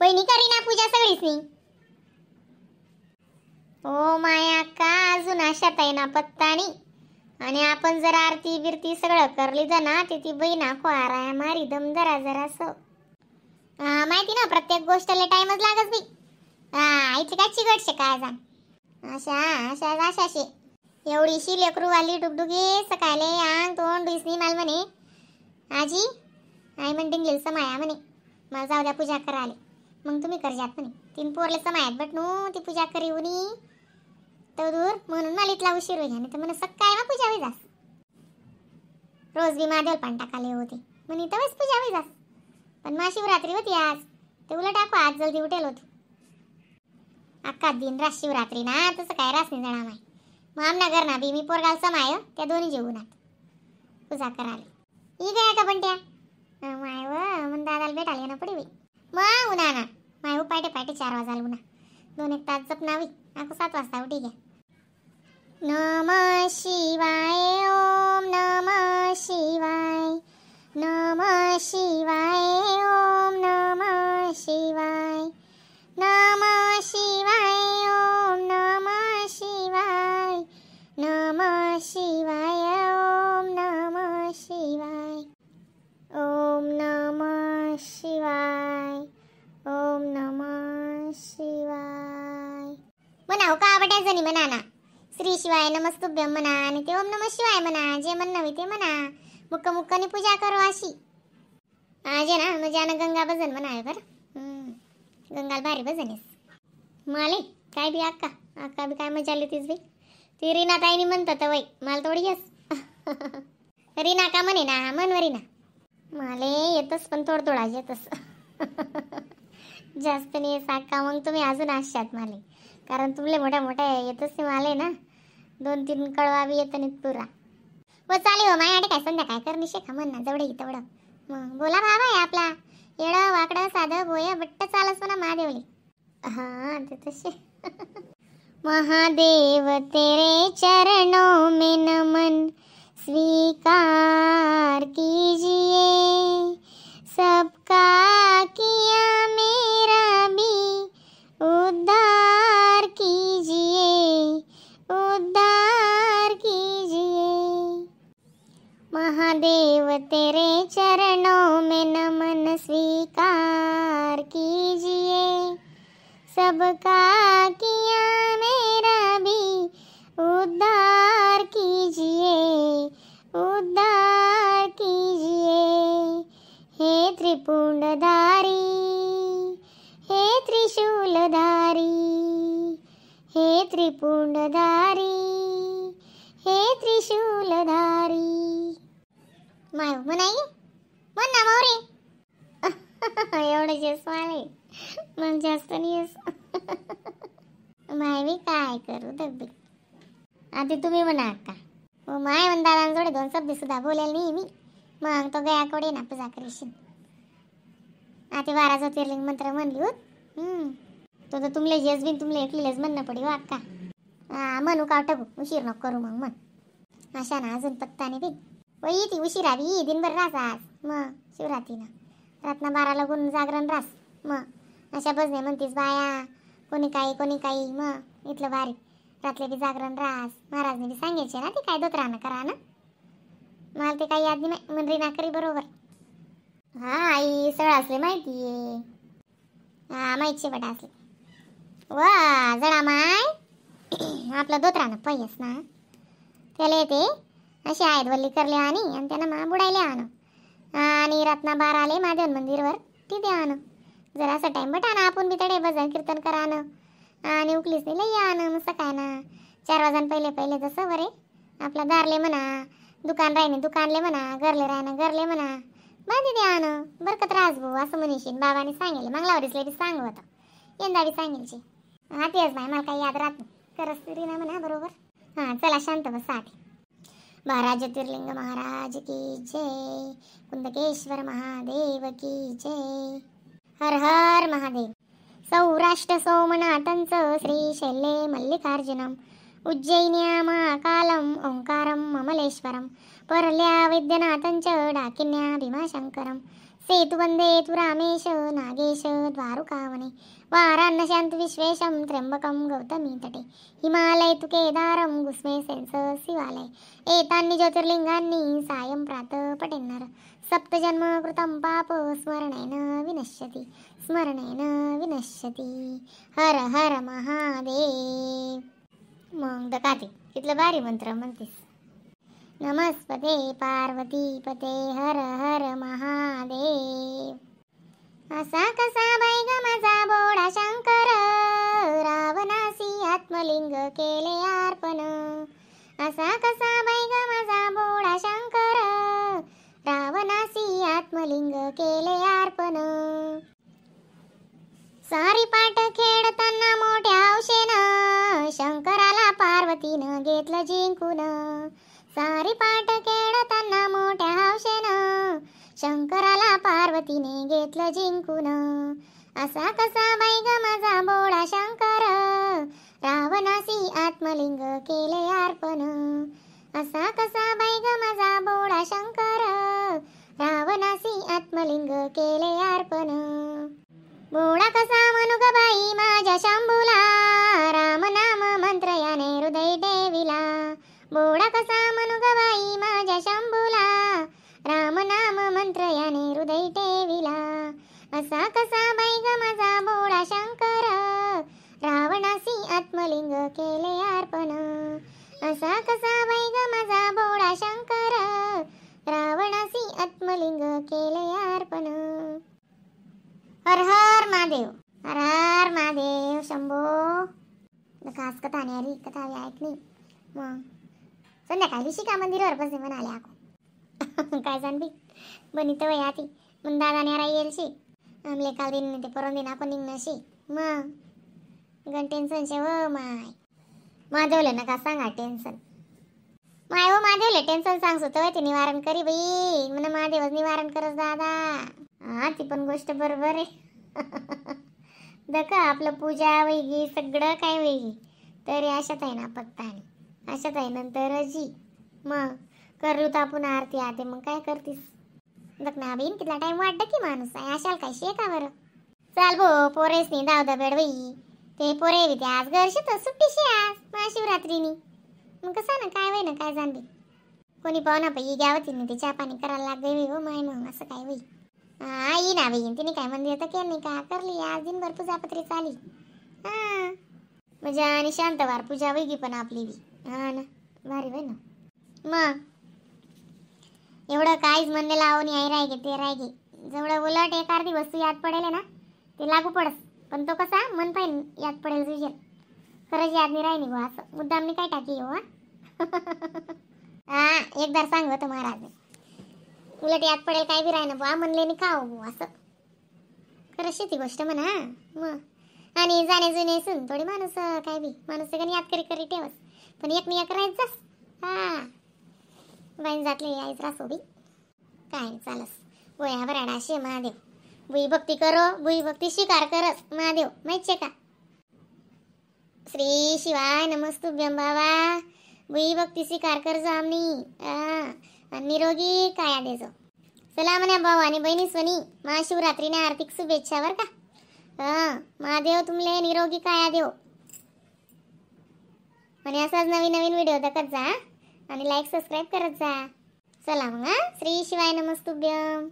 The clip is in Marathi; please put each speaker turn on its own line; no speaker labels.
वहिनी करी ना पूजा सगळीच नाही. ओ माया का अजून आशात आहे ना पत्तानी. आणि आपण जर आरती बिरती सगळं करली तर ना ती बहिणा खोराया मारी दम जरा जरा असं. माहिती ना प्रत्येक गोष्टला टाइमच लागत बी. आईची काय चिगटशे काय जा अशा अशा अशाशे एवढीशी लेकरू वाली डुगडुगी सकाळले अंग तोंड दिसनी माल म्हणे आजी आई म्हणते गेल समाया म्हणे मला जाऊ द्या पूजा करा आले. मग तुम्ही कर जात म्हणे 3 पोरले समायात बटनू ती पूजा करी उनी तो दूर म्हणून मला इथला उशीर होईल. आणि तर म्हणे सकाळी ना पूजा होई जास रोज बी महादेव पण टाकाले होते म्हणे तवच पूजा होई जास. पण महाशिवरात्री होती आज ते उलट टाकू आज जल्दी उठेल होती. अख्खा दिन रात शिवरात्री ना तसं काय रास नाही जणा माय. मग आमना घर ना बी मी पोरगाल समाय त्या दोन्ही जेवणात पूजा कराले ही काय का पण त्या माय व मग दादाला भेटायला ना पडी मग उन्हा ना माय पाटे पाटे 4 वाजाल उन्हा 2-1 तास जपनावी आको 7 वाजता उठी घ्या. नमः शिवाय ओम नमः शिवाय नमः शिवाय ओम नमः शिवाय नमः शिवाय ओम नमः शिवाय नमः शिवाय ओम नमः शिवाय ओम नमः शिवाय ओम नमः शिवाय म्हणा का बट्या जणी म्हणा ना श्री शिवाय नमस्तुभ्यम म्हणा आणि ते ओम नमः शिवाय म्हणा जे म्हणणं ते म्हणा मुक्क मुक्काने पूजा करो अशी आज ना म्हणजे गंगा भजन म्हणावे बरं. गंगाल भारी भजन आहेस माले काय बी अक्का बी काय मजा आली तीच बी ती रीना ताईनी म्हणतात वय मला थोडी येस रीना का म्हणे ना मनवरी ना माले येतच पण थोडा येतच जास्त नाही येस अक्का. मग तुम्ही अजून आशात माले कारण तुमले मोठ्या येतच नाही माले ना 2-3 कळवा बी येत नाही पुरा व चालेल हो माझ्याकडे काय संध्याकाळ करणी शेखा म्हण ना जवळ तेवढं. मग बोला बाबा आहे आपला येडं वाकडं साधं बोया बट्ट चालच म्हणा महादेवले. हाँ ते तसे महादेव तेरे चरणों में नमन स्वीकार कीजिए सबका किया मेरा भी उद्धार कीजिए उद्धार कीजिए. महादेव तेरे चरणों में नमन स्वीकार कीजिए सबका किया मेरा भी उद्धार कीजिए उद्धार कीजिए. हे त्रिपुंडधारी हे त्रिशूलधारी हे त्रिपुंडधारी हे त्रिशूलधारी. माय म्हणाई म्हण ना मोरे एवढं जेस माले मग जास्त नाही येस माय मी काय करू दब्बी आधी तुम्ही म्हणा का माय म्हण दादांजोडे 2 शब्द सुद्धा बोलेल नाही मी. मग तो गयाकडे ना पूजा करीशीन आता 12 ज्योतिर्लिंग मंत्र म्हणली होत तो तर तुमले जेस बिन तुमले एकलीलेच म्हणणं पडी हो अक्का. म्हणू का टबू उशीर नको करू मग म्हण अशा ना अजून पत्ता नाही बी वही ती उशिरा बी दिनभर रास आज मग शिवरात्रीनं रातना 12 लागून जागरण रास. मग अशा बसने म्हणतीस बाया कोणी काही मग इथलं भारी रातले बी जागरण रास. महाराजने बी सांगायचे ना ते काय दोतरानं करा ना मला ते काही याद नाही म्हणरी ना करी बरोबर. हा आई सगळं असले माहितीये माहिती बटा असले वा जळा माय आपलं दोतरानं पहियस ना त्याला येते असे आहेत वल्ली करले आणि त्यांना मा बुडायले आण आणि रातना 12 आले महादेव मंदिरवर तिथे आण जरा असा टाइम बटा ना आपण बी तडे भजन कीर्तन करा ना आणि उकलीच नाही लई आण मग सकाळ ना 4 वाजन पहिले जसं बरे आपला दारले म्हणा दुकान राहिने दुकानले म्हणा घरले राहणं घरले म्हणा बांधी द्या आण बरकत राज भाऊ असं म्हणशीन बाबाने सांगेल मंगलावरीसले बी सांग होता यंदा बी सांगेलची. हा तेच नाही मला काही याद राहत नाही करस तरी ना म्हणा बरोबर. हां चला शांत बस आठ 12 ज्योतिर्लिंग महाराज की जय कुंदकेश्वर महादेव की जय हर हर महादेव. सौराष्ट्र सोमनाथंचं श्रीशैल्ये मल्लिकार्जुनम उज्जैन्या महाकालम ओंकारम ममलेश्वरम परल्या वैद्यनाथंच डाकिन्या भीमाशंकरम सेतुवंदे तु रामेश नागेश द्वारुकावने वारान्नशान्तु विश्वेशं त्र्यम्बकं गौतमी तटे हिमालय तु केदारं गुस्मे सेन्स शिवालय एतान्नि ज्योतिर्लिंगान्नि सायं प्रातः पठेन्नर सप्तजन्म कृतं पाप स्मरणेन विनश्यति स्मरणेन विनश्यति हर हर महादेव. मग दकाते कितलं भारी मंत्र म्हणतेस. नमस्ते पार्वती पते हर हर महादेव. असा कसा बाई ग माझा बोडा शंकर रावणासी आत्मलिंग केले अर्पण. असा कसा बाई ग माझा बोडा शंकर रावणासी आत्मलिंग केले अर्पण. सारी पाट खेळताना मोठ्या हौशेनं शंकराला पार्वतीनं घेतलं जिंकून. सारी पाट खेळताना मोठ्या हौशेनं शंकराला पार्वतीने घेतलं जिंकून. असा कसा बाई ग माझा बोळा शंकर रावणासी आत्मलिंग केले अर्पण. असा कसा बाई ग माझा बोळा शंकर रावणासी आत्मलिंग केले अर्पण. बोळा कसा म्हणू ग बाई माझ्या शंभूला राम नाम मंत्र याने हृदय देविला. बोळा कसा म्हणू ग बाई माझ्या शंभूला राम नाम मंत्र याने हृदय ठेविला. असा कसा बाई ग माझा बोळा शंकर रावणासी आत्मलिंग केले अर्पण. असा कसा बाई ग माझा बोळा शंकर रावणासी आत्मलिंग केले अर्पण. हर हर महादेव हर हर महादेव शंभो. खास कथा न्यारी कथा ऐक नाही. मग संध्याकाळी शिका मंदिरावर बसे म्हणाले आको काय जाणबी बनित वयाती मग दादा न्यारा येईल शी आमले काल दिन ते परम दिन आपण निघणशी. मग गण टेन्शन शे व माय माधवले नका सांगा टेन्शन. माय हो महादेवले टेन्शन सांगस होतं ते निवारण करी बाई म्हण महादेवच निवारण करस दादा. हा ती पण गोष्ट बरोबर आहे. दका आपलं पूजा वेगळी सगळं काय वेगळी तरी अशात आहे ना पत्ता आणि अशात आहे नंतर जी मग करलू तर आपण आरती आते मग काय करतीस. दक ना बहीण कितला टाइम वाटतं की माणूस आहे अशाल काय शे का बरं. चाल भो पोरेस नाही दावदा बेडवई ते पोरे बी ते आज घरशी तर सुट्टी शे आज महाशिवरात्रीनी. मग कसं ना काय वय ना काय जाणबी कोणी पाहुणा पाहिजे घ्यावती नाही ते चहा पाणी करायला लागते हो माय. मग असं काय वय आई ना बहीण तिने काय मंदिर तर केलं नाही का करली आज दिनभर पूजापत्री चाली. हा म्हणजे आणि शांतवार पूजा वेगळी पण आपली बी. हा ना भारी वय ना. मग एवढं काहीच म्हणणे लावून आई राय घे ते राय घे जेवढं उलट एक अर्धी वस्तू याद पडेल ना ते लागू पडस पण तो कसा मन पाहिजे याद पडेल तुझ्या खरंच याद नाही राहिली बा असं मुद्दामने काय टाकी हो. हा एकदा सांग होतं महाराज उलट याद पडेल काय बी राहिना बा म्हणले नाही खाऊ असं खरंच शेती गोष्ट म्हणा. मग आणि जाणे जुने सुन थोडी माणूस काय बी माणूस कधी याद करी करी ठेवस पण एक नाही एक राहायचंस. हा बाईन जातले यायच रासो बी काय चालस वया बराडा शे महादेव. बुई भक्ती करो बुई भक्ती स्वीकार करस महादेव माहिती का. श्री शिवाय नमस्तुभ्यं बाबा बुई भक्ती स्वीकार कर जो आमनी निरोगी काया देजो. चला म्हणे भाऊ आणि बहिणी सोनी महाशिवरात्रीने आर्थिक शुभेच्छा बर का. महादेव तुमले निरोगी काया देव आणि असाच नवीन नवीन व्हिडिओ बघत जा आणि लाईक सबस्क्राईब करत जा. चला मग श्री शिवाय नमस्तुभ्यं.